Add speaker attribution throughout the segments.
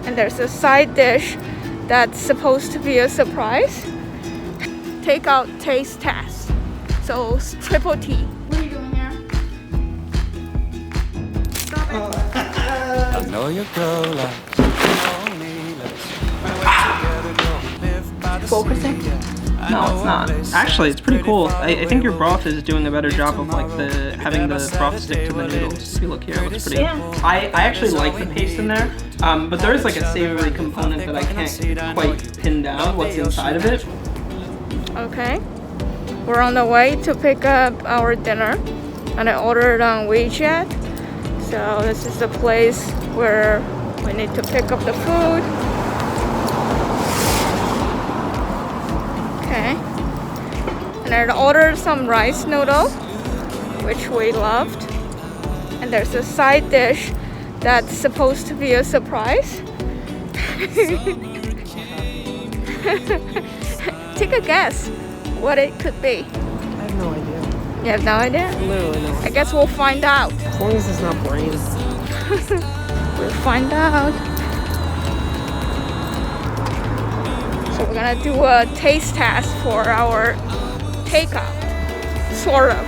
Speaker 1: And there's a side dish that's supposed to be a surprise. Takeout taste test. So it's triple T. What are you doing here? Stop it.
Speaker 2: I know your girl likes only
Speaker 1: Focusing?
Speaker 3: No, it's not. Actually, it's pretty cool. I think your broth is doing a better job of like having the broth stick to the noodles. If you look here, it looks pretty.
Speaker 1: Yeah.
Speaker 3: I actually like the paste in there, but there is like a savory component that I can't quite pin down what's inside of it.
Speaker 1: Okay. We're on the way to pick up our dinner, and I ordered on WeChat. So this is the place where we need to pick up the food. Okay. And I ordered some rice noodle, which we loved. And there's a side dish that's supposed to be a surprise. Take a guess what it could be.
Speaker 3: I have no idea.
Speaker 1: You have no idea?
Speaker 3: Literally no.
Speaker 1: I guess we'll find out.
Speaker 3: As long as it's not brains.
Speaker 1: We'll find out. So we're gonna do a taste test for our takeout, sort of.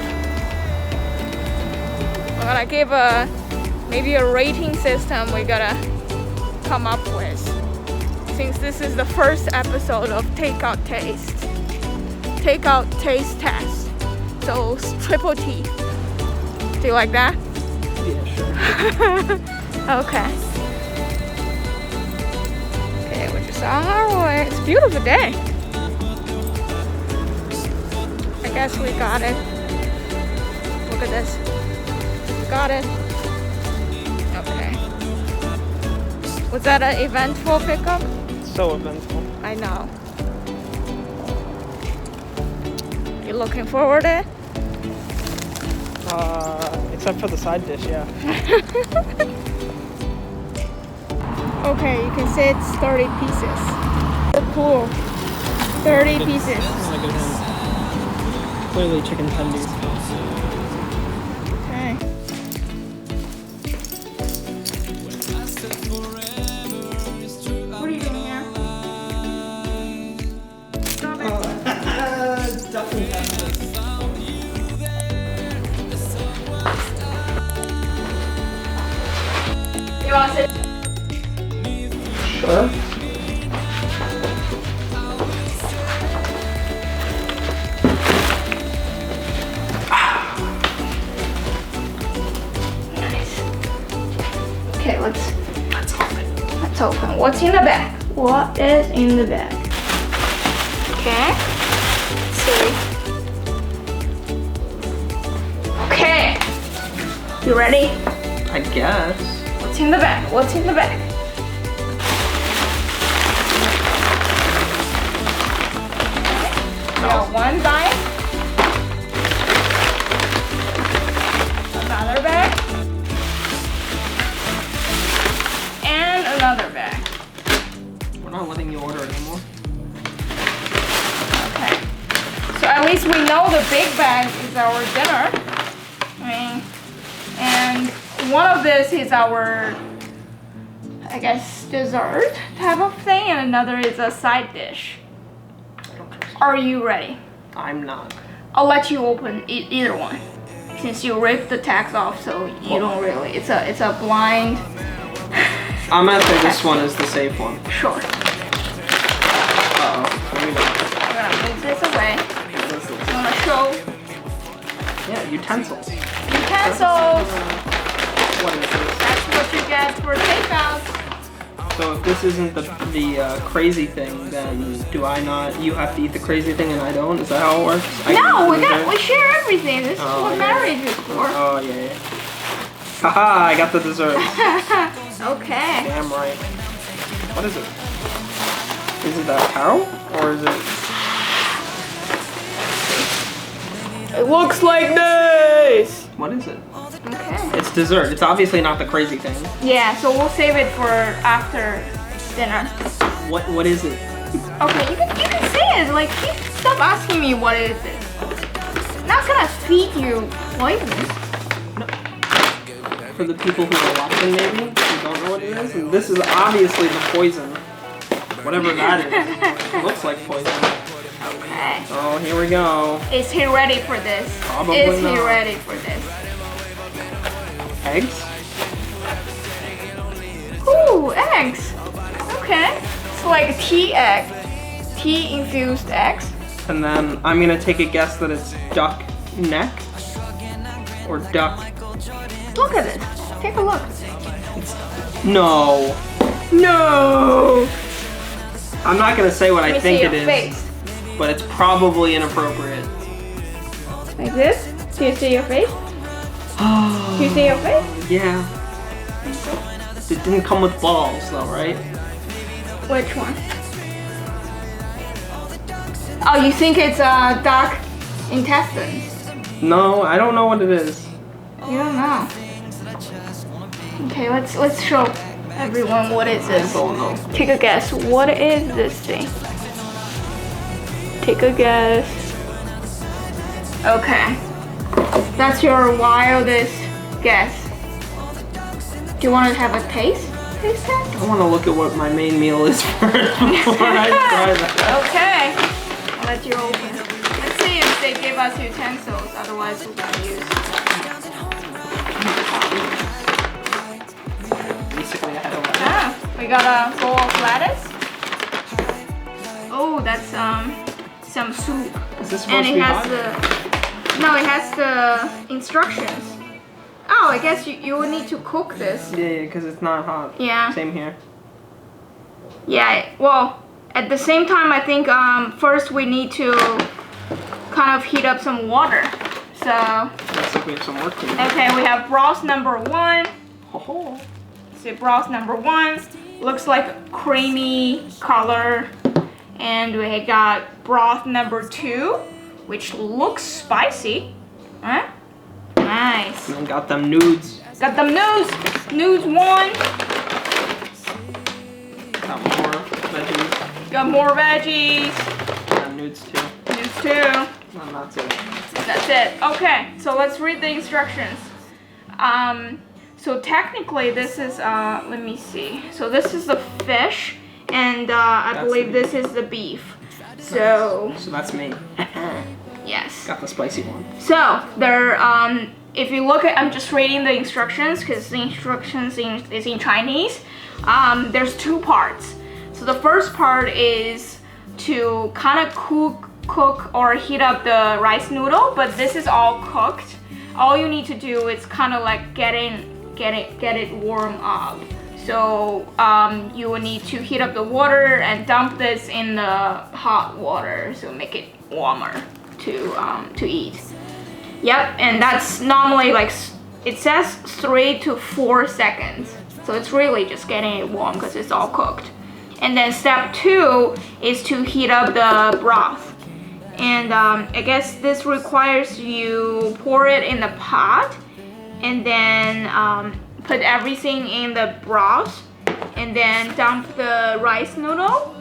Speaker 1: We're gonna give maybe a rating system we gotta come up with. Since this is the first episode of Takeout Taste. Takeout Taste Test. So it's triple T. Do you like that?
Speaker 3: Yeah, sure.
Speaker 1: Okay. Okay, we're just on our way. It's a beautiful day. I guess we got it. Look at this. Got it. Okay. Was that an eventful pickup?
Speaker 3: So eventful.
Speaker 1: I know. You looking forward to it?
Speaker 3: Except for the side dish, yeah.
Speaker 1: Okay, you can say it's 30 pieces. So cool. 30 pieces.
Speaker 3: Clearly chicken tendies.
Speaker 1: Okay. What are you doing here? Stop it.
Speaker 3: Duffin tenders.
Speaker 1: You want to sit?
Speaker 3: Sure.
Speaker 1: Nice. Okay, let's open. What's in the bag? What is in the bag? Okay. Let's see. Okay. You ready?
Speaker 3: I guess.
Speaker 1: What's in the bag? What's in the bag? We got one bag. Another bag. And another bag.
Speaker 3: We're not letting you order anymore.
Speaker 1: Okay. So at least we know the big bag is our dinner. And one of this is our, I guess, dessert type of thing, and another is a side dish. Are you ready?
Speaker 3: I'm not.
Speaker 1: I'll let you open either one, since you ripped the tags off, so you don't really. It's a blind.
Speaker 3: I'm gonna say this one is the safe one.
Speaker 1: Sure.
Speaker 3: Uh-oh. Let me know.
Speaker 1: I'm gonna move this away. I'm gonna show
Speaker 3: Yeah, utensils.
Speaker 1: utensils.
Speaker 3: What is this?
Speaker 1: That's what you get for takeout.
Speaker 3: So if this isn't the crazy thing, then do I not? You have to eat the crazy thing and I don't? Is that how it works?
Speaker 1: No, we share everything. This is what marriage is for.
Speaker 3: Oh yeah. Haha! I got the dessert.
Speaker 1: Okay.
Speaker 3: Damn right. What is it? Is it a cow or is it?
Speaker 1: It looks like this.
Speaker 3: What is it?
Speaker 1: Okay.
Speaker 3: It's dessert. It's obviously not the crazy thing.
Speaker 1: Yeah, so we'll save it for after dinner.
Speaker 3: What is it?
Speaker 1: Okay, you can say it. Like, stop asking me what is it. I'm not gonna feed you poison.
Speaker 3: For the people who are watching, maybe don't know what it is. And this is obviously the poison. Whatever that is. It looks like poison.
Speaker 1: Okay.
Speaker 3: Oh, here we go.
Speaker 1: Is he ready for this?
Speaker 3: Probably
Speaker 1: Is
Speaker 3: not.
Speaker 1: he ready for this?
Speaker 3: Eggs?
Speaker 1: Ooh, eggs. Okay. It's like tea egg. Tea infused eggs.
Speaker 3: And then I'm gonna take a guess that it's duck neck or duck.
Speaker 1: Look at it. Take a look.
Speaker 3: No.
Speaker 1: No.
Speaker 3: I'm not gonna say what I
Speaker 1: Let me
Speaker 3: think
Speaker 1: see
Speaker 3: it
Speaker 1: your
Speaker 3: is,
Speaker 1: face.
Speaker 3: but it's probably inappropriate.
Speaker 1: Like this? Do you see your face? Do you see your face?
Speaker 3: Yeah. It didn't come with balls though, right?
Speaker 1: Which one? Oh, you think it's duck intestines?
Speaker 3: No, I don't know what it is.
Speaker 1: You don't know. Okay, let's show everyone what is this.
Speaker 3: don't know.
Speaker 1: Take a guess. What is this thing? Take a guess. Okay. That's your wildest guess. Do you want to have a taste? Taste test?
Speaker 3: I want to look at what my main meal is first before I try that.
Speaker 1: Okay. I'll let you open. Let's see if they give us utensils. Otherwise, we're gonna use.
Speaker 3: Basically, I had to let
Speaker 1: Ah, we got a bowl of lettuce. Oh, that's some soup.
Speaker 3: Is this supposed
Speaker 1: And
Speaker 3: to
Speaker 1: it
Speaker 3: be
Speaker 1: has
Speaker 3: hot?
Speaker 1: no, it has the instructions. Oh, I guess you would need to cook this.
Speaker 3: Yeah, because it's not hot.
Speaker 1: Yeah.
Speaker 3: Same here.
Speaker 1: Yeah. Well, at the same time, I think first we need to kind of heat up some water. So
Speaker 3: Looks like we have some work to do.
Speaker 1: okay, we have broth number 1.
Speaker 3: Oh.
Speaker 1: So broth number 1 looks like a creamy color, and we got broth number 2, which looks spicy. Huh? Nice.
Speaker 3: And then got them nudes.
Speaker 1: Got them nudes. Nudes 1.
Speaker 3: Got more veggies.
Speaker 1: Got more veggies.
Speaker 3: And nudes too.
Speaker 1: Nudes 2.
Speaker 3: No, that's it.
Speaker 1: That's it. Okay, so let's read the instructions. So technically this is, let me see. So this is the fish, and I
Speaker 3: That's
Speaker 1: believe
Speaker 3: the
Speaker 1: this is the beef. So,
Speaker 3: So that's me.
Speaker 1: yes.
Speaker 3: Got the spicy one.
Speaker 1: So, there, if you look at, I'm just reading the instructions because the instructions is in Chinese. There's 2 parts. So the first part is to kind of cook or heat up the rice noodle, but this is all cooked. All you need to do is kind of like get it warm up. So you will need to heat up the water and dump this in the hot water, so make it warmer to eat. Yep, and that's normally like, it says 3 to 4 seconds. So it's really just getting it warm because it's all cooked. And then step 2 is to heat up the broth. And I guess this requires you pour it in the pot and then put everything in the broth and then dump the rice noodle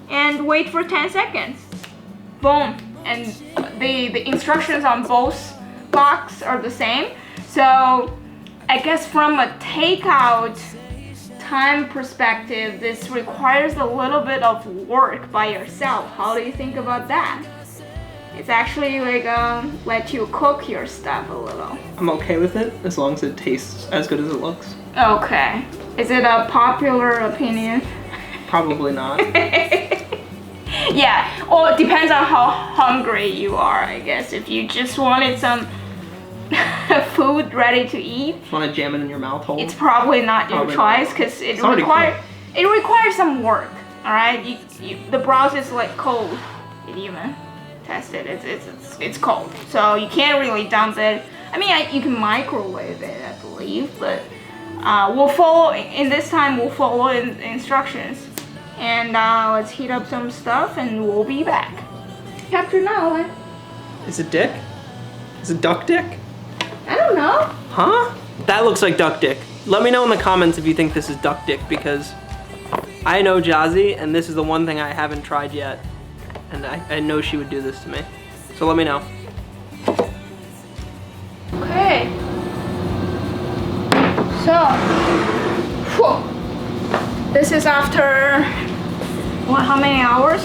Speaker 1: and wait for 10 seconds. Boom. And the instructions on both boxes are the same. So I guess from a takeout time perspective, this requires a little bit of work by yourself. How do you think about that? It's actually like let you cook your stuff a little.
Speaker 3: I'm okay with it as long as it tastes as good as it looks.
Speaker 1: Okay. Is it a popular opinion?
Speaker 3: Probably not.
Speaker 1: Yeah, well, it depends on how hungry you are, I guess. If you just wanted some food ready to eat,
Speaker 3: Want to jam it in your mouth hole?
Speaker 1: it's probably not your
Speaker 3: Probably
Speaker 1: choice
Speaker 3: not.
Speaker 1: because it
Speaker 3: already
Speaker 1: requires some work. All right, the broth is like cold. It even tested. It's cold, so you can't really dump it. I mean, you can microwave it, I believe, but we'll follow instructions. And let's heat up some stuff, and we'll be back. Capture now, eh?
Speaker 3: Is it dick? Is it duck dick?
Speaker 1: I don't know.
Speaker 3: Huh? That looks like duck dick. Let me know in the comments if you think this is duck dick, because I know Jazzy, and this is the one thing I haven't tried yet. And I know she would do this to me. So let me know.
Speaker 1: Okay. So, This is after, what, how many hours?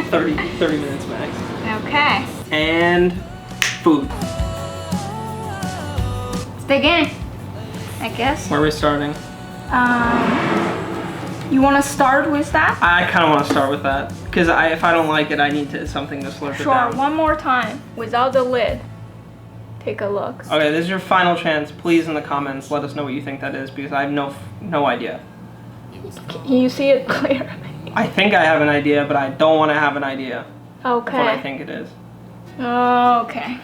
Speaker 3: 30 minutes max.
Speaker 1: Okay.
Speaker 3: And food.
Speaker 1: Let's dig in, I guess.
Speaker 3: Where are we starting?
Speaker 1: You want to start with that?
Speaker 3: I kind of want to start with that because if I don't like it, I need something to slurp it down.
Speaker 1: Sure, one more time without the lid. Take a look.
Speaker 3: Okay, this is your final chance. Please, in the comments, let us know what you think that is because I have no idea.
Speaker 1: Can you see it clearly?
Speaker 3: I think I have an idea, but I don't want to have an idea
Speaker 1: Okay.
Speaker 3: of what I think it is.
Speaker 1: Okay.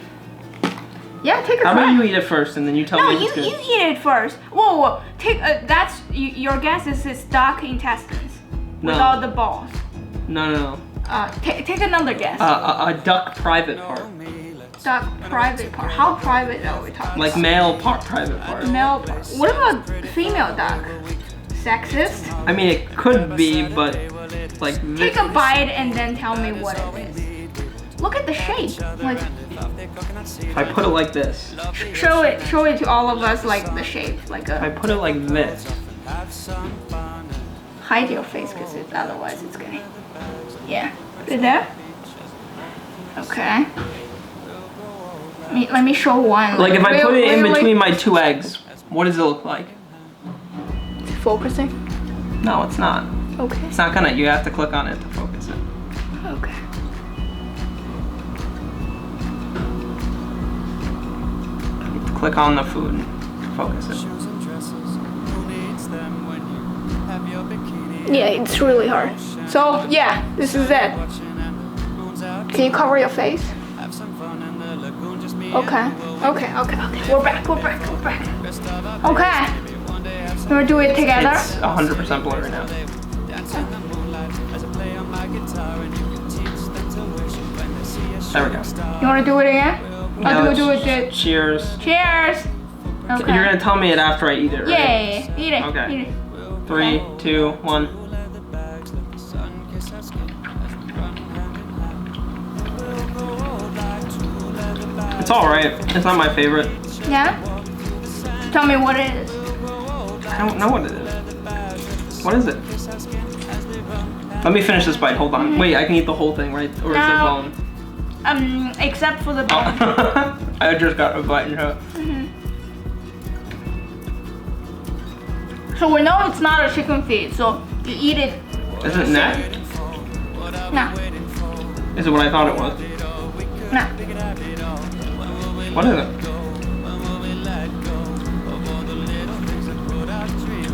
Speaker 1: Yeah, take a try.
Speaker 3: How about you eat it first and then you tell me if it's good?
Speaker 1: No, you eat it first. Whoa. Take that's your guess is duck intestines without the balls.
Speaker 3: No.
Speaker 1: Take another guess.
Speaker 3: A duck private part.
Speaker 1: Duck private part. How private are we talking?
Speaker 3: Like male private part.
Speaker 1: Male part. What about female duck? Sexist?
Speaker 3: I mean, it could be, but like.
Speaker 1: Take a bite and then tell me what it is. Look at the shape. Like.
Speaker 3: If I put it like this.
Speaker 1: Show it to all of us like the shape, like
Speaker 3: If I
Speaker 1: a.
Speaker 3: put it like this.
Speaker 1: Hide your face, because otherwise it's gonna. Yeah. Put it there. Okay. Let me show one.
Speaker 3: Like if I put it in
Speaker 1: really
Speaker 3: between my two eggs, what does it look like?
Speaker 1: focusing.
Speaker 3: No, it's not.
Speaker 1: Okay.
Speaker 3: It's not gonna. You have to click on it to focus it.
Speaker 1: Okay.
Speaker 3: You have to click on the food to focus it.
Speaker 1: Yeah, it's really hard. So yeah, this is it. Can you cover your face? Okay. We're back. Okay. You wanna do it together?
Speaker 3: It's 100% blurry now. There we go.
Speaker 1: You wanna do it again?
Speaker 3: No,
Speaker 1: do it.
Speaker 3: Cheers.
Speaker 1: Cheers. Okay.
Speaker 3: You're gonna tell me it after I eat it, right?
Speaker 1: Yeah. Eat it.
Speaker 3: Okay.
Speaker 1: Eat it.
Speaker 3: 3, 2, 1. It's alright. It's not my favorite.
Speaker 1: Yeah? Tell me what it is.
Speaker 3: I don't know what it is. What is it? Let me finish this bite. Hold on. Wait, I can eat the whole thing, right? Or is it bone?
Speaker 1: Except for the bone.
Speaker 3: I just got a bite in her.
Speaker 1: So we know it's not a chicken feet, so you eat it.
Speaker 3: Is it neck?
Speaker 1: No.
Speaker 3: Is it what I thought it was?
Speaker 1: No.
Speaker 3: What is it?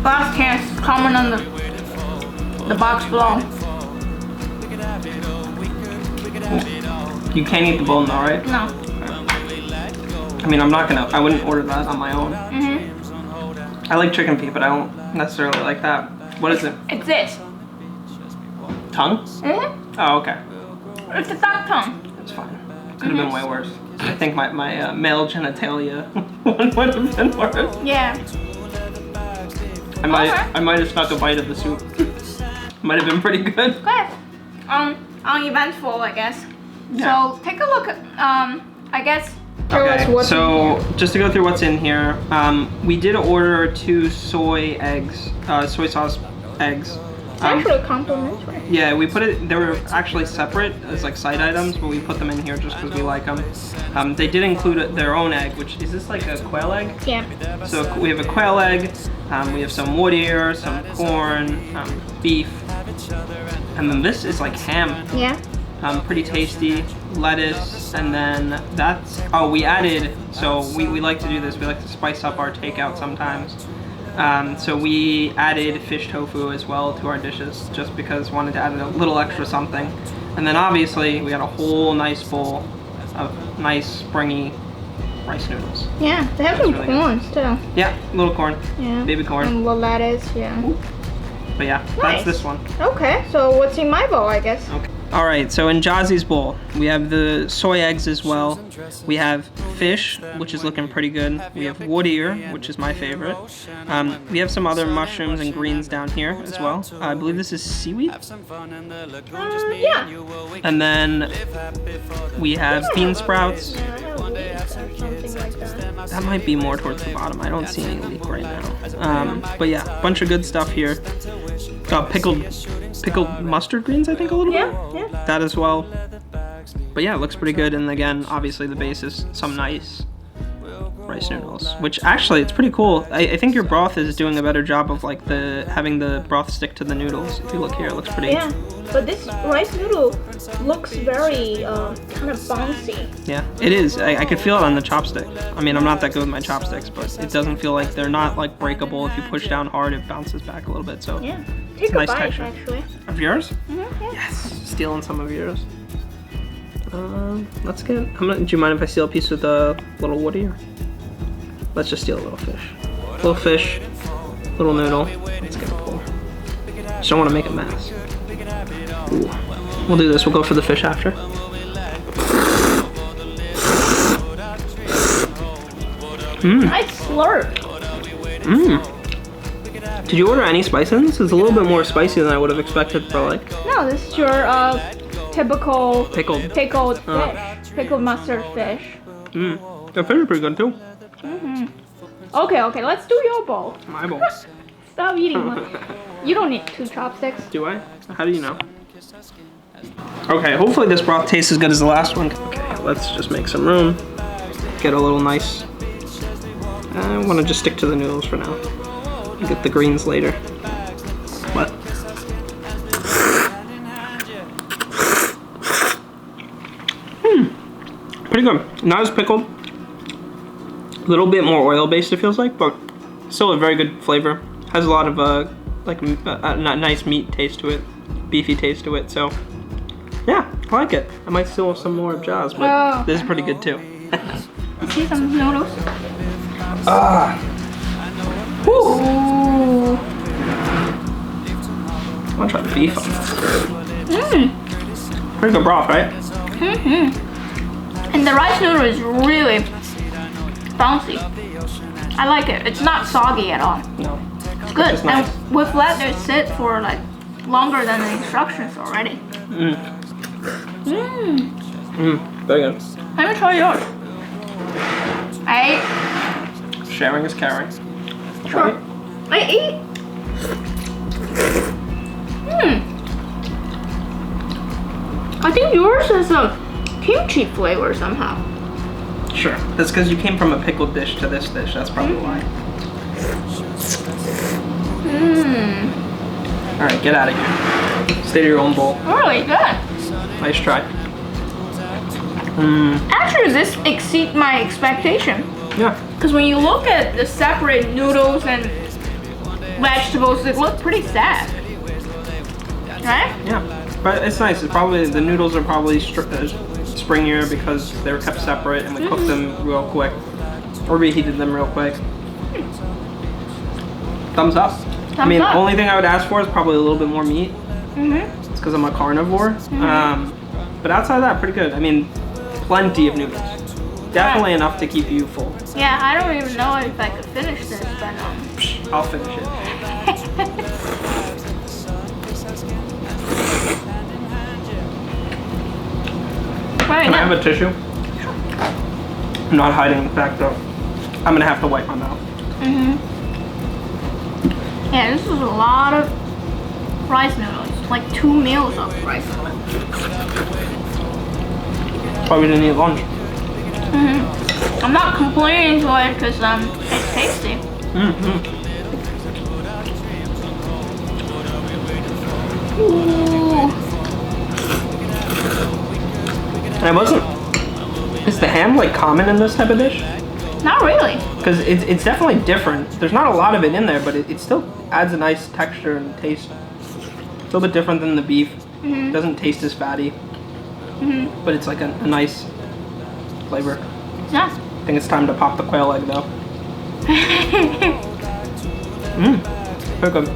Speaker 1: Last chance. Comment on the box below.
Speaker 3: You can't eat the bone though, right?
Speaker 1: No.
Speaker 3: I mean, I wouldn't order that on my own. I like chicken feet, but I don't necessarily like that. What is it?
Speaker 1: It's this.
Speaker 3: Tongue? Oh, okay.
Speaker 1: It's a duck tongue.
Speaker 3: That's fine. Could have been way worse. I think my male genitalia would have been worse.
Speaker 1: Yeah.
Speaker 3: I might have snuck a bite of the soup. Might have been pretty good.
Speaker 1: Good. Uneventful, I guess.
Speaker 3: Yeah.
Speaker 1: So take a look at I guess.
Speaker 3: Okay, so just to go through what's in here, we did order 2 soy sauce eggs.
Speaker 1: It's actually complimentary.
Speaker 3: Yeah, they were actually separate as like side items, but we put them in here just because we like them. They did include their own egg, which is this like a quail egg?
Speaker 1: Yeah.
Speaker 3: So we have a quail egg, we have some wood ear, some corn, beef, and then this is like ham.
Speaker 1: Yeah.
Speaker 3: Pretty tasty, lettuce, and then we added, so we like to do this, we like to spice up our takeout sometimes. So we added fish tofu as well to our dishes just because we wanted to add a little extra something. And then obviously we got a whole nice bowl of nice springy rice noodles.
Speaker 1: Yeah, they have some
Speaker 3: really
Speaker 1: corn too.
Speaker 3: Yeah, little corn,
Speaker 1: Yeah.
Speaker 3: baby corn.
Speaker 1: And lettuce, yeah.
Speaker 3: But yeah,
Speaker 1: Nice.
Speaker 3: that's this one.
Speaker 1: Okay, so what's in my bowl, I guess?
Speaker 3: Okay. All right, so in Jazzy's bowl, we have the soy eggs as well. We have fish, which is looking pretty good. We have wood ear, which is my favorite. We have some other mushrooms and greens down here as well. I believe this is seaweed.
Speaker 1: Yeah.
Speaker 3: And then we have bean sprouts.
Speaker 1: leak or something like that.
Speaker 3: That might be more towards the bottom. I don't see any leak right now. But yeah, bunch of good stuff here. Pickled mustard greens, I think, a little bit.
Speaker 1: Yeah.
Speaker 3: That as well. But yeah, it looks pretty good. And again, obviously the base is some nice rice noodles, which actually it's pretty cool. I think your broth is doing a better job of like having the broth stick to the noodles. If you look here, it looks pretty.
Speaker 1: Yeah, but this rice noodle looks very kind of bouncy.
Speaker 3: Yeah, it is. I could feel it on the chopstick. I mean, I'm not that good with my chopsticks, but it doesn't feel like they're not like breakable. If you push down hard, it bounces back a little bit. So
Speaker 1: yeah, take a
Speaker 3: nice
Speaker 1: bite
Speaker 3: texture.
Speaker 1: actually.
Speaker 3: Of yours?
Speaker 1: Yeah.
Speaker 3: Yes, stealing some of yours. Let's get. Do you mind if I steal a piece with a little Woody? Or? Let's just steal a little fish. Little fish, little noodle. Let's get a pull. Just don't want to make a mess. Ooh. We'll do this. We'll go for the fish after.
Speaker 1: Nice slurp.
Speaker 3: Did you order any spice in this? It's a little bit more spicy than I would have expected for like.
Speaker 1: No, this is your typical
Speaker 3: Pickled.
Speaker 1: fish. Pickled mustard fish.
Speaker 3: The fish is pretty good too.
Speaker 1: Okay, let's do your bowl.
Speaker 3: My bowl.
Speaker 1: Stop eating one. You don't need 2 chopsticks.
Speaker 3: Do I? How do you know? Okay, hopefully this broth tastes as good as the last one. Okay, let's just make some room. Get a little nice. I want to just stick to the noodles for now. Get the greens later. What? Pretty good. Not as pickled. A little bit more oil based, it feels like, but still a very good flavor. Has a lot of a nice meat taste to it, beefy taste to it. So yeah, I like it. I might steal some more of Jaws, but this is pretty good too.
Speaker 1: See some noodles.
Speaker 3: Woo.
Speaker 1: Ooh.
Speaker 3: I want to try the beef on this. Pretty good broth, right?
Speaker 1: And the rice noodle is really bouncy. I like it. It's not soggy at all.
Speaker 3: No.
Speaker 1: It's good.
Speaker 3: It's nice.
Speaker 1: And we've let it sit for like longer than the instructions already.
Speaker 3: Very good.
Speaker 1: Let me try yours.
Speaker 3: Sharing is caring.
Speaker 1: Sure. I eat. I think yours has a kimchi flavor somehow.
Speaker 3: Sure. That's because you came from a pickled dish to this dish. That's probably why. All right, get out of here. Stay to your own bowl.
Speaker 1: Really good.
Speaker 3: Nice try.
Speaker 1: Actually, this exceeds my expectation.
Speaker 3: Yeah.
Speaker 1: Because when you look at the separate noodles and vegetables, it looks pretty sad. Right?
Speaker 3: Yeah. But it's nice. It's probably the noodles are probably springier because they were kept separate and we cooked them real quick or reheated them real quick. Thumbs up. I mean,
Speaker 1: up.
Speaker 3: only thing I would ask for is probably a little bit more meat. It's because I'm a carnivore. But outside of that, pretty good. I mean, plenty of noodles. Definitely enough to keep you full.
Speaker 1: Yeah, I don't even know if I could finish this, but
Speaker 3: I'll finish it. Can I have a tissue? I'm not hiding the fact though. I'm gonna have to wipe my mouth.
Speaker 1: Yeah, this is a lot of rice noodles. Like 2 meals of rice noodles.
Speaker 3: Probably didn't eat lunch.
Speaker 1: I'm not complaining to it because it's tasty. Ooh.
Speaker 3: And I wasn't. Is the ham like common in this type of dish?
Speaker 1: Not really.
Speaker 3: Because it's definitely different. There's not a lot of it in there, but it still adds a nice texture and taste. It's a little bit different than the beef. It doesn't taste as fatty. But it's like a nice flavor.
Speaker 1: Yeah.
Speaker 3: I think it's time to pop the quail egg though. Very good.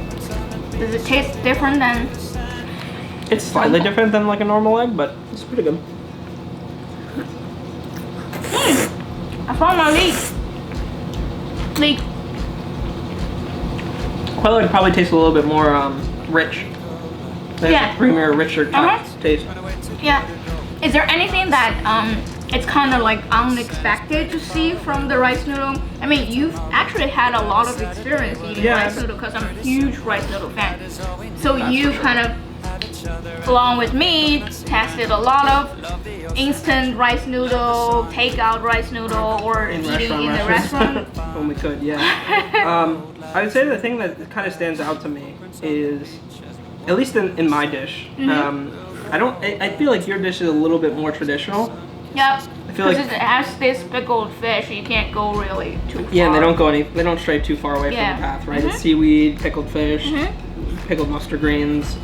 Speaker 1: Does it taste different than?
Speaker 3: It's slightly different than like a normal egg, but it's pretty good.
Speaker 1: I found my leek.
Speaker 3: Quail egg probably tastes a little bit more rich. There's
Speaker 1: Yeah.
Speaker 3: a creamier, richer taste.
Speaker 1: Yeah. Is there anything that it's kind of like unexpected to see from the rice noodle. I mean, you've actually had a lot of experience eating rice noodle because I'm a huge rice noodle fan. So you kind of, along with me, tested a lot of instant rice noodle, takeout rice noodle, or eating in the restaurant.
Speaker 3: When we could, yeah. I would say the thing that kind of stands out to me is, at least in my dish, I feel like your dish is a little bit more traditional.
Speaker 1: Yep.
Speaker 3: I feel like
Speaker 1: it has this pickled fish, you can't go really too far.
Speaker 3: Yeah, and they don't stray too far away from the path, right? It's seaweed, pickled fish, pickled mustard greens,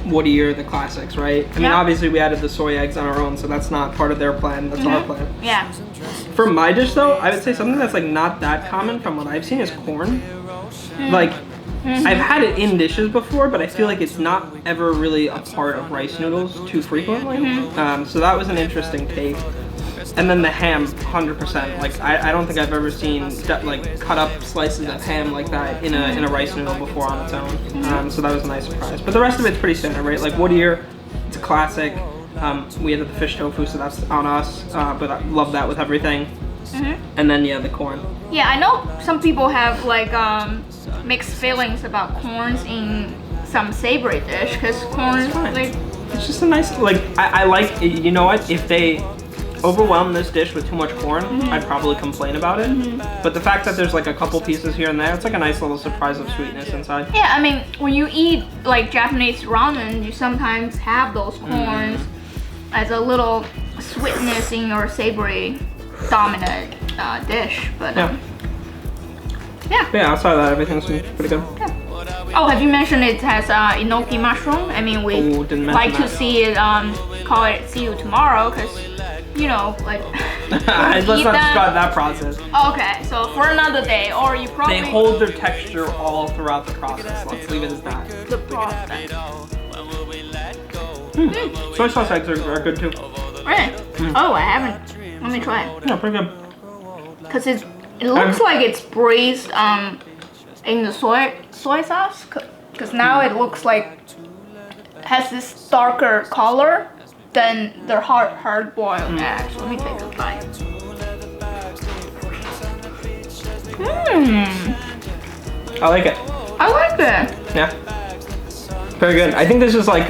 Speaker 3: woodier, the classics, right? I mean, obviously we added the soy eggs on our own, so that's not part of their plan, that's our plan.
Speaker 1: Yeah.
Speaker 3: For my dish though, I would say something that's like not that common from what I've seen is corn. Like, I've had it in dishes before, but I feel like it's not ever really a part of rice noodles too frequently. So that was an interesting take. And then the ham, 100%. Like, I don't think I've ever seen like cut up slices of ham like that in a rice noodle before on its own. So that was a nice surprise. But the rest of it's pretty standard, right? Like woodier, it's a classic. We added the fish tofu, so that's on us. But I love that with everything. And then the corn.
Speaker 1: Yeah, I know some people have like mixed feelings about corns in some savory dish because corn, like,
Speaker 3: it's just a nice, like, I like, you know what, if they overwhelm this dish with too much corn, I'd probably complain about it. But the fact that there's like a couple pieces here and there, it's like a nice little surprise of sweetness inside.
Speaker 1: Yeah, I mean, when you eat like Japanese ramen, you sometimes have those corns as a little sweetness in your savory dominant dish, but
Speaker 3: yeah, outside of that, everything's pretty good.
Speaker 1: Oh, have you mentioned it has enoki mushroom? I mean, we like to see it, call it see you tomorrow, because, you know, like,
Speaker 3: let's not describe that process.
Speaker 1: Okay, so for another day, or you probably...
Speaker 3: They hold their texture all throughout the process, let's leave it as that.
Speaker 1: The process.
Speaker 3: Soy sauce eggs are good too.
Speaker 1: Really? Oh, I haven't. Let me try it.
Speaker 3: Yeah, pretty good.
Speaker 1: Because it looks like it's braised in the soy sauce. Because now it looks like it has this darker color than the hard boiled eggs. Let me take a bite.
Speaker 3: I like it.
Speaker 1: I like it.
Speaker 3: Yeah. Very good. I think this is like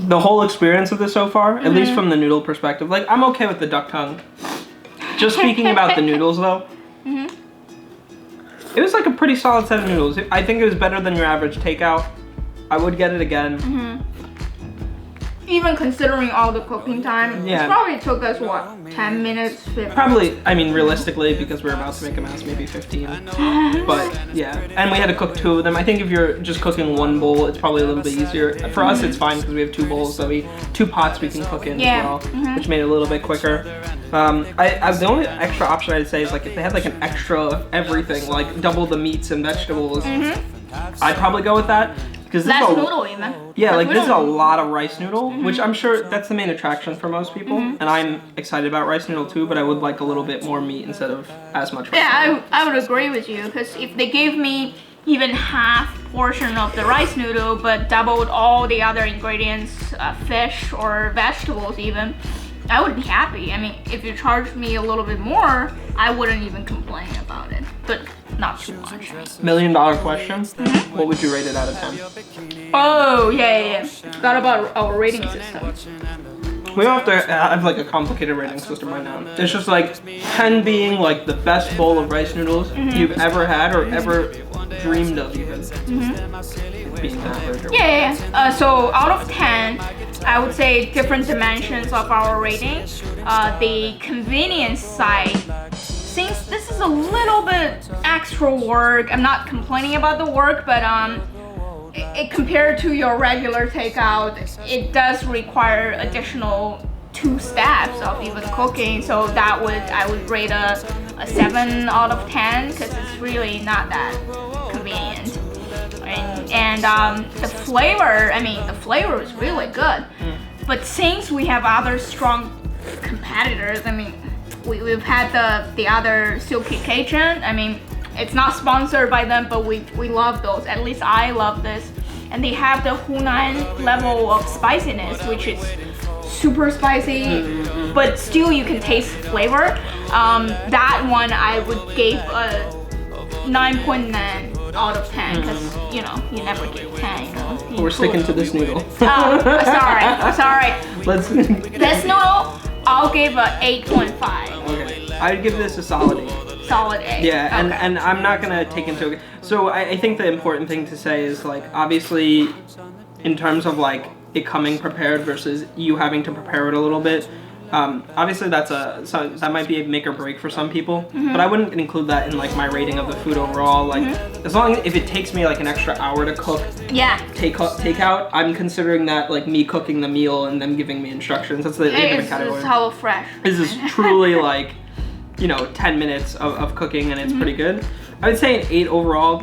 Speaker 3: the whole experience of this so far, at least from the noodle perspective. Like, I'm okay with the duck tongue. Just speaking about the noodles though, it was like a pretty solid set of noodles. I think it was better than your average takeout. I would get it again.
Speaker 1: Even considering all the cooking time,
Speaker 3: Yeah.
Speaker 1: it probably took us, what, 10 minutes? 15?
Speaker 3: Probably, I mean, realistically, because we're about to make a mess, maybe 15. But yeah, and we had to cook 2 of them. I think if you're just cooking 1 bowl, it's probably a little bit easier. For us, it's fine because we have 2 bowls, so 2 pots we can cook in as well, which made it a little bit quicker. The only extra option I'd say is like if they had like an extra of everything, like double the meats and vegetables, I'd probably go with that. Because
Speaker 1: less noodle even.
Speaker 3: Yeah, like this is a lot of rice noodle, which I'm sure that's the main attraction for most people. And I'm excited about rice noodle too, but I would like a little bit more meat instead of as much rice noodle.
Speaker 1: I would agree with you, because if they gave me even half portion of the rice noodle but doubled all the other ingredients, fish or vegetables even, I would be happy. I mean, if you charged me a little bit more, I wouldn't even complain about it, but not too much.
Speaker 3: $1 million question, what would you rate it out of 10?
Speaker 1: Oh, yeah. Forgot about our rating system.
Speaker 3: We don't have to have like a complicated rating system right now. It's just like 10 being like the best bowl of rice noodles you've ever had or ever dreamed of even. Being average.
Speaker 1: Yeah. So out of 10, I would say different dimensions of our rating. The convenience side, since this is a little bit extra work, I'm not complaining about the work, but it compared to your regular takeout, it does require additional 2 steps of even cooking. So that I would rate a 7 out of 10 because it's really not that convenient. And the flavor, the flavor is really good. But since we have other strong competitors, we've had the other Silky Cajun. It's not sponsored by them, but we love those. At least I love this. And they have the Hunan level of spiciness, which is super spicy, but still you can taste flavor. That one I would give a 9.9 out of 10 because you know you never give 10. You know.
Speaker 3: We're sticking to this noodle.
Speaker 1: Sorry.
Speaker 3: Let's.
Speaker 1: This noodle, I'll give a 8.5.
Speaker 3: Okay. I'd give this a solid 8.
Speaker 1: Solid 8.
Speaker 3: Yeah,
Speaker 1: okay.
Speaker 3: and I'm not gonna take into account. So I think the important thing to say is like obviously, in terms of like it coming prepared versus you having to prepare it a little bit. Obviously that might be a make or break for some people, but I wouldn't include that in like my rating of the food overall. Like as long as if it takes me like an extra hour to cook, takeout, I'm considering that like me cooking the meal and them giving me instructions. That's the different category.
Speaker 1: It's Hello Fresh.
Speaker 3: This is truly like, you know, 10 minutes of cooking and it's pretty good. I would say an 8 overall,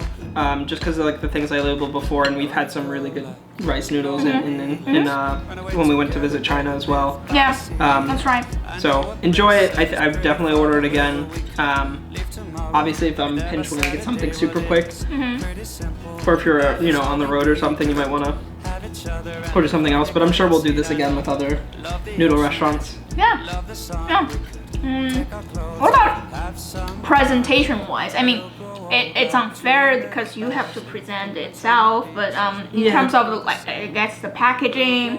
Speaker 3: just because of like the things I labeled before, and we've had some really good rice noodles when we went to visit China as well.
Speaker 1: Yes, that's right.
Speaker 3: So enjoy it. I've definitely ordered it again. Obviously, if I'm pinched, we're gonna get something super quick. Or if you're on the road or something, you might want to order something else. But I'm sure we'll do this again with other noodle restaurants.
Speaker 1: Yeah. What about presentation-wise? I mean, it's unfair because you have to present it itself, but in terms of like I guess the packaging,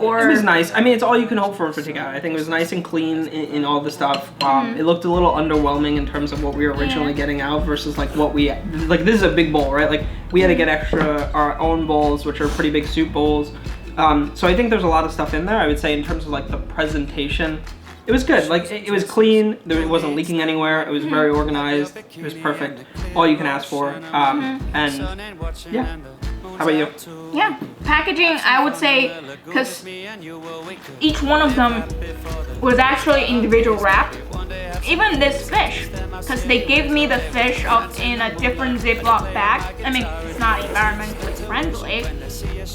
Speaker 1: or
Speaker 3: it was nice. I mean, it's all you can hope for takeout. I think it was nice and clean in all the stuff. It looked a little underwhelming in terms of what we were originally getting out versus like what we like. This is a big bowl, right? Like we had to get extra our own bowls, which are pretty big soup bowls. So I think there's a lot of stuff in there. I would say in terms of like the presentation. It was good. Like it was clean. It wasn't leaking anywhere. It was very organized. It was perfect. All you can ask for. And yeah. How about you?
Speaker 1: Yeah, packaging. I would say because each one of them was actually individual wrap. Even this fish, because they gave me the fish in a different Ziploc bag. I mean, it's not environmentally friendly,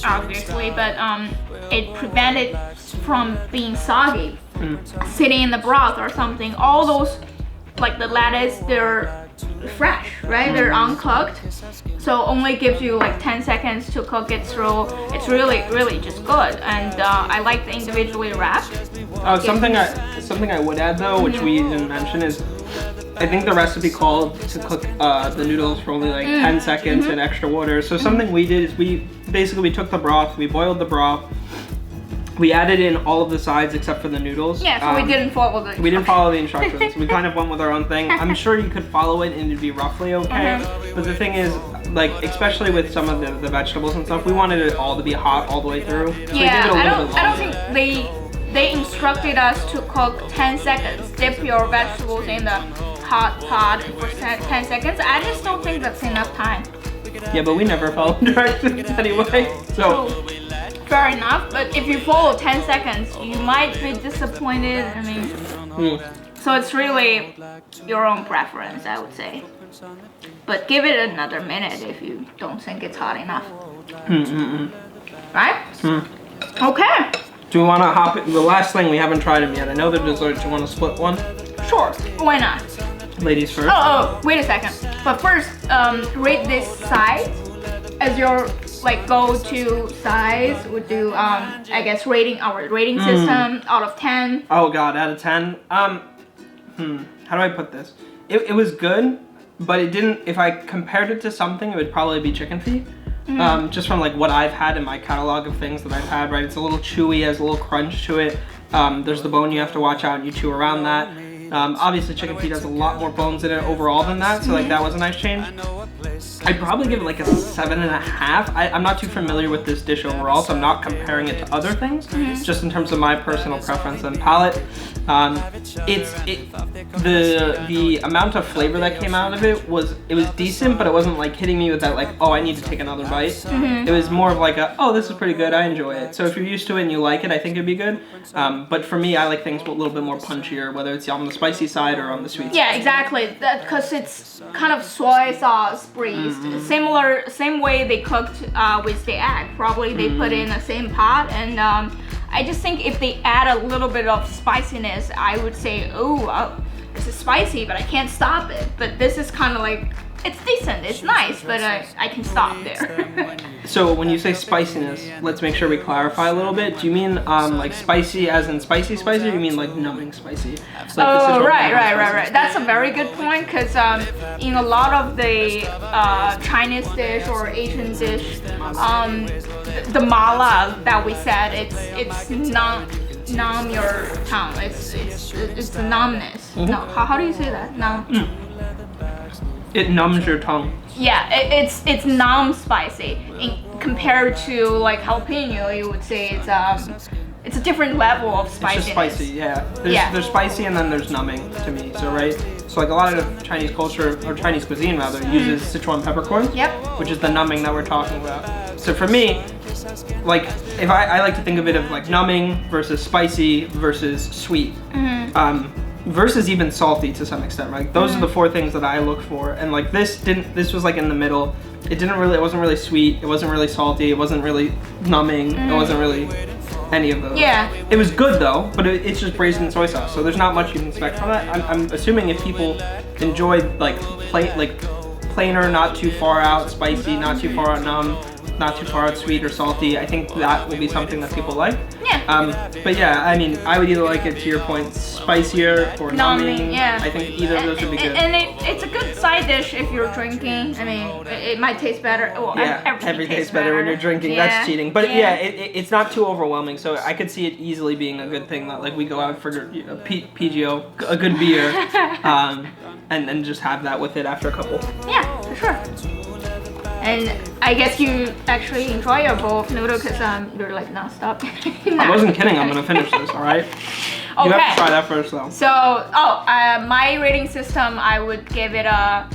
Speaker 1: obviously, but it prevented from being soggy. Sitting in the broth or something. All those, like the lettuce, they're fresh, right? They're uncooked, so only gives you like 10 seconds to cook it through. It's really, really just good, and I like the individually wrapped.
Speaker 3: Something I would add though, which we didn't mention, is I think the recipe called to cook the noodles for only like 10 seconds in extra water. So something we did is we took the broth, we boiled the broth. We added in all of the sides except for the noodles.
Speaker 1: Yeah, so we didn't follow the instructions.
Speaker 3: We didn't follow the instructions. We kind of went with our own thing. I'm sure you could follow it and it'd be roughly okay. But the thing is, like, especially with some of the vegetables and stuff, we wanted it all to be hot all the way through. So
Speaker 1: yeah, I don't think they instructed us to cook 10 seconds. Dip your vegetables in the hot pot for 10 seconds. I just don't think that's enough time.
Speaker 3: Yeah, but we never followed directions anyway. So.
Speaker 1: Fair enough, but if you follow 10 seconds, you might be disappointed. I mean, so it's really your own preference, I would say. But give it another minute if you don't think it's hot enough. Right? Okay.
Speaker 3: Do we want to hop in? The last thing, we haven't tried them yet. I know they're desserts. Do you want to split one?
Speaker 1: Sure. Why not?
Speaker 3: Ladies first.
Speaker 1: Oh, wait a second. But first, rate this size as your like go-to size. Would do I guess our rating system out of 10.
Speaker 3: Oh god, out of 10. How do I put this? It was good, but it didn't. If I compared it to something, it would probably be chicken feet. Just from like what I've had in my catalog of things that I've had. Right, it's a little chewy, has a little crunch to it. There's the bone you have to watch out, and you chew around that. Obviously chicken feet has a lot more bones in it overall than that, so like that was a nice change. I'd probably give it like a 7.5. I'm not too familiar with this dish overall, so I'm not comparing it to other things, just in terms of my personal preference and palate. The amount of flavor that came out of it was decent, but it wasn't like hitting me with that like, oh, I need to take another bite. It was more of like oh, this is pretty good, I enjoy it. So if you're used to it and you like it, I think it'd be good. But for me, I like things a little bit more punchier, whether it's on the spicy side or on the sweet side.
Speaker 1: Yeah, exactly. That because it's kind of soy sauce braised. Same way they cooked with the egg. Probably they put in the same pot, and I just think if they add a little bit of spiciness, I would say, oh, this is spicy, but I can't stop it. But this is kind of like it's decent. It's nice, but I can stop there.
Speaker 3: So when you say spiciness, let's make sure we clarify a little bit. Do you mean like spicy as in spicy, or do you mean like numbing spicy? Like
Speaker 1: oh, right. That's a very good point, because in a lot of the Chinese dish or Asian dish, the mala that we said, it's numb your tongue. It's the numbness. No, how do you say that? Numb.
Speaker 3: It numbs your tongue.
Speaker 1: Yeah, it's non-spicy. Compared to like jalapeno, you would say it's a different level of spiciness.
Speaker 3: It's just spicy, yeah. There's spicy and then there's numbing to me. So so like a lot of Chinese culture, or Chinese cuisine rather, uses Sichuan peppercorn.
Speaker 1: Yep.
Speaker 3: Which is the numbing that we're talking about. So for me, like if I like to think of it of like numbing versus spicy versus sweet. Versus even salty to some extent. Like those are the four things that I look for, and like this was like in the middle. It wasn't really sweet, it wasn't really salty, it wasn't really numbing, it wasn't really any of those.
Speaker 1: Yeah.
Speaker 3: It was good though, but it's just braised in soy sauce, so there's not much you can expect from it. I'm assuming if people enjoy like plainer, not too far out spicy, not too far out numb, not too far out sweet or salty, I think that will be something that people like.
Speaker 1: Yeah.
Speaker 3: But yeah, I mean, I would either like it, to your point, spicier or numbing.
Speaker 1: Yeah.
Speaker 3: I think either of those would be good.
Speaker 1: And it's a good side dish if you're drinking. I mean, it might taste better. Well,
Speaker 3: yeah, everything tastes better when you're drinking. Yeah. That's cheating. But yeah, it's not too overwhelming. So I could see it easily being a good thing that like we go out for a PGO, a good beer, and just have that with it after a couple.
Speaker 1: Yeah, for sure. And I guess you actually enjoy your bowl of noodle because you're like non-stop.
Speaker 3: I wasn't kidding. I'm gonna finish this. All right.
Speaker 1: Okay.
Speaker 3: You have to try that first though.
Speaker 1: So, my rating system, I would give it a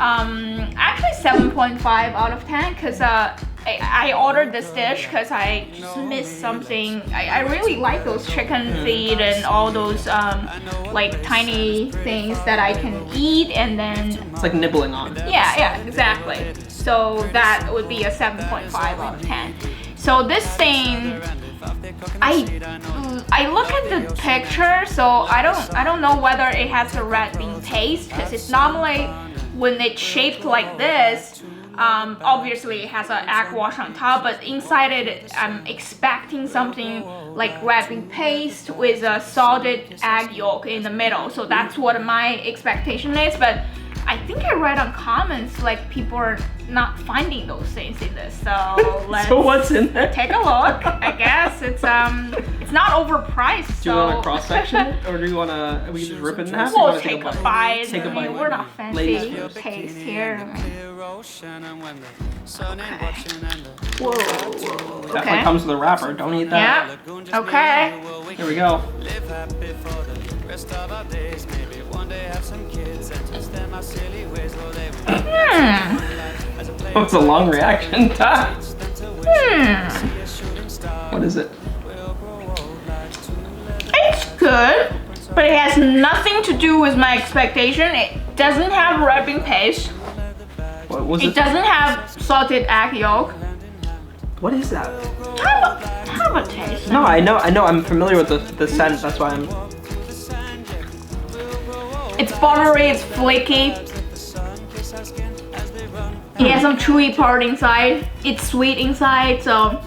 Speaker 1: actually 7.5 out of 10 because I ordered this dish because I just missed something. I really like those chicken feet and all those like tiny things that I can eat and then.
Speaker 3: It's like nibbling on.
Speaker 1: Yeah, exactly. So that would be a 7.5 out of 10. So this thing, I look at the picture, so I don't know whether it has a red bean paste because it's normally when it's shaped like this. Obviously it has an egg wash on top, but inside it I'm expecting something like red bean paste with a salted egg yolk in the middle. So that's what my expectation is, but I think I read on comments like people are not finding those things in this. So let's
Speaker 3: so what's in there?
Speaker 1: Take a look. I guess it's not overpriced.
Speaker 3: Do you want a cross section, or do you want to? We can just rip it in half.
Speaker 1: We'll take a bite.
Speaker 3: Take a bite.
Speaker 1: We're not fancy. Taste here. Okay. Whoa.
Speaker 3: Definitely
Speaker 1: Okay.
Speaker 3: comes with a wrapper. Don't eat that.
Speaker 1: Yeah. Okay.
Speaker 3: Here we go. Oh, it's a long reaction time. What is it?
Speaker 1: It's good, but it has nothing to do with my expectation. It doesn't have red bean paste.
Speaker 3: What was it?
Speaker 1: It doesn't have salted egg yolk.
Speaker 3: What is that?
Speaker 1: Have a taste.
Speaker 3: No, I know. I'm familiar with the scent. That's why I'm.
Speaker 1: It's buttery. It's flaky. It has some chewy part inside. It's sweet inside, so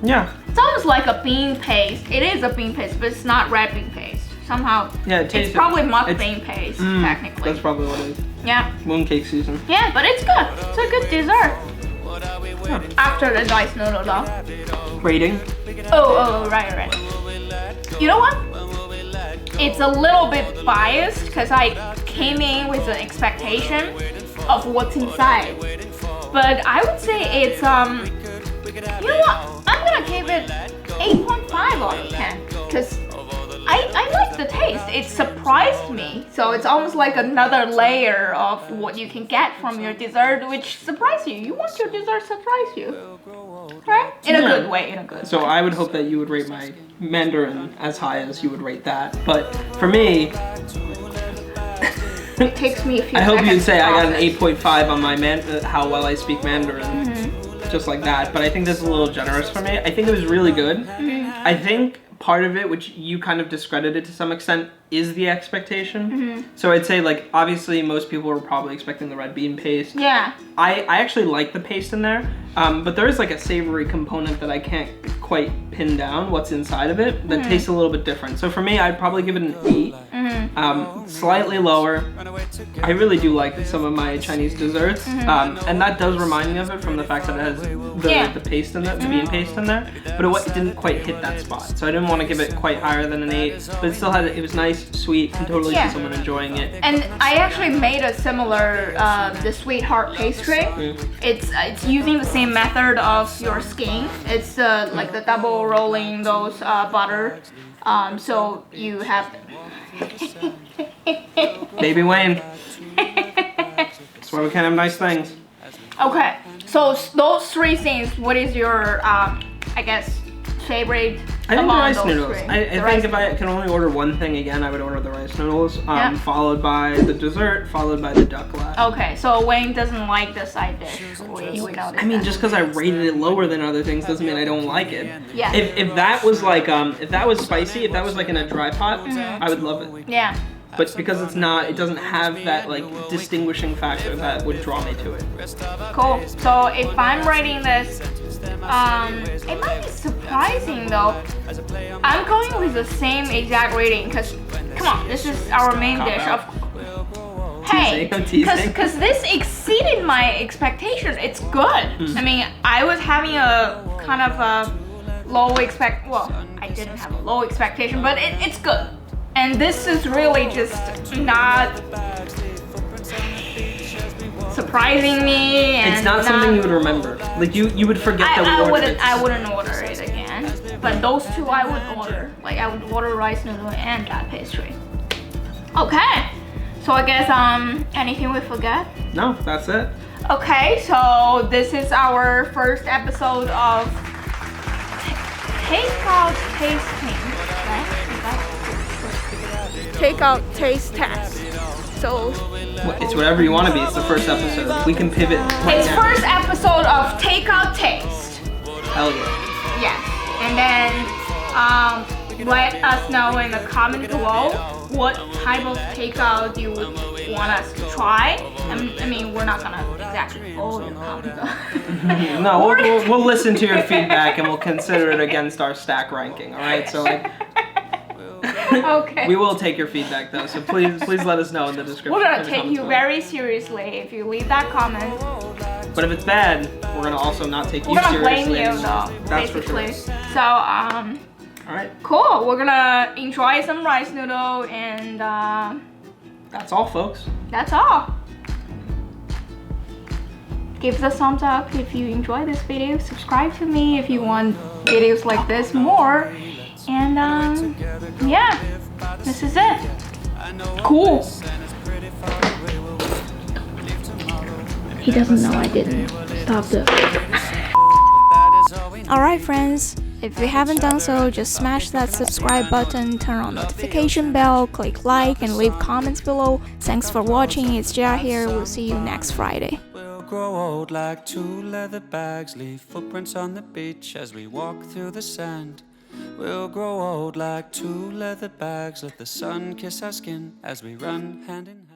Speaker 3: Yeah.
Speaker 1: it's almost like a bean paste. It is a bean paste, but it's not red bean paste. Somehow,
Speaker 3: Yeah,
Speaker 1: it's probably muk bean paste, technically.
Speaker 3: That's probably what it is.
Speaker 1: Yeah.
Speaker 3: Mooncake season.
Speaker 1: Yeah, but it's good. It's a good dessert. After the diced noodle though.
Speaker 3: Rating?
Speaker 1: Oh, right. You know what? It's a little bit biased because I came in with an expectation of what's inside. But I would say it's, you know what? I'm gonna give it 8.5 out of 10 because I like the taste. It surprised me. So it's almost like another layer of what you can get from your dessert, which surprised you. You want your dessert to surprise you, right? In a good way,
Speaker 3: So I would hope that you would rate my Mandarin as high as you would rate that. But for me,
Speaker 1: it takes me a few
Speaker 3: I hope you'd
Speaker 1: seconds
Speaker 3: say
Speaker 1: to
Speaker 3: I got an
Speaker 1: process.
Speaker 3: 8.5 on my how well I speak Mandarin. Just like that. But I think this is a little generous for me. I think it was really good. I think part of it, which you kind of discredited to some extent, is the expectation. So I'd say like obviously most people were probably expecting the red bean paste.
Speaker 1: Yeah.
Speaker 3: I actually like the paste in there, but there is like a savory component that I can't quite pin down what's inside of it that tastes a little bit different. So for me, I'd probably give it an 8, slightly lower. I really do like some of my Chinese desserts, and that does remind me of it from the fact that it has the paste in there, the bean paste in there, but it didn't quite hit that spot. So I didn't want to give it quite higher than an 8, but it still had it was nice, sweet, can totally see someone enjoying it.
Speaker 1: And I actually made a similar the sweetheart pastry. It's using the same method of your skin. It's like the double rolling those butter. So you have
Speaker 3: Baby Wayne. That's why we can't have nice things.
Speaker 1: Okay, so those 3 things. What is your I guess favorite?
Speaker 3: I think the
Speaker 1: among
Speaker 3: rice
Speaker 1: those
Speaker 3: noodles.
Speaker 1: 3?
Speaker 3: I think if I can only order one thing again, I would order the rice noodles, followed by the dessert, followed by the duck last.
Speaker 1: Okay, so Wayne doesn't like the side dish. We know
Speaker 3: I mean, just because I rated it lower than other things doesn't mean I don't like it.
Speaker 1: Yeah.
Speaker 3: If that was like if that was spicy, if that was like in a dry pot, I would love it.
Speaker 1: Yeah.
Speaker 3: But because it's not, it doesn't have that like distinguishing factor that would draw me to it.
Speaker 1: Cool. So if I'm rating this, it might be surprising though. I'm going with the same exact rating because, come on, this is our main dish. Hey, because this exceeded my expectation. It's good. I mean, I was having a kind of a low well, I didn't have a low expectation, but it's good. And this is really just not surprising me. And
Speaker 3: it's not something you would remember. Like you would forget that we ordered it.
Speaker 1: I wouldn't order it again. But those 2 I would order. Like I would order rice noodle and that pastry. Okay. So I guess anything we forget?
Speaker 3: No, that's it.
Speaker 1: Okay, so this is our first episode of Takeout tasting, right? Takeout taste test. So
Speaker 3: it's whatever you want to be. It's the first episode. We can pivot.
Speaker 1: It's first episode of Takeout taste.
Speaker 3: Hell yeah.
Speaker 1: Yes. And then let us know in the comment below what type of takeout you would want us to try. I mean, we're not gonna exactly follow your comment.
Speaker 3: No, we'll listen to your feedback and we'll consider it against our stack ranking. All right. So like.
Speaker 1: Okay.
Speaker 3: We will take your feedback though, so please let us know in the description.
Speaker 1: We're gonna take you very seriously if you leave that comment.
Speaker 3: But if it's bad, we're gonna also not take you seriously.
Speaker 1: We're gonna blame you though,
Speaker 3: That's
Speaker 1: basically.
Speaker 3: For sure.
Speaker 1: So
Speaker 3: Alright.
Speaker 1: Cool. We're gonna enjoy some rice noodle and
Speaker 3: that's all, folks.
Speaker 1: That's all. Give the thumbs up if you enjoy this video. Subscribe to me if you want videos like this more. And yeah, this is it. Cool. He doesn't know I didn't stop the. Alright friends, if you haven't done so, just smash that subscribe button, turn on notification bell, click like, and leave comments below. Thanks for watching, it's Jia here, we'll see you next Friday.
Speaker 2: We'll grow old like 2 leather bags, leave footprints on the beach as we walk through the sand. We'll grow old like 2 leather bags, let the sun kiss our skin as we run hand in hand.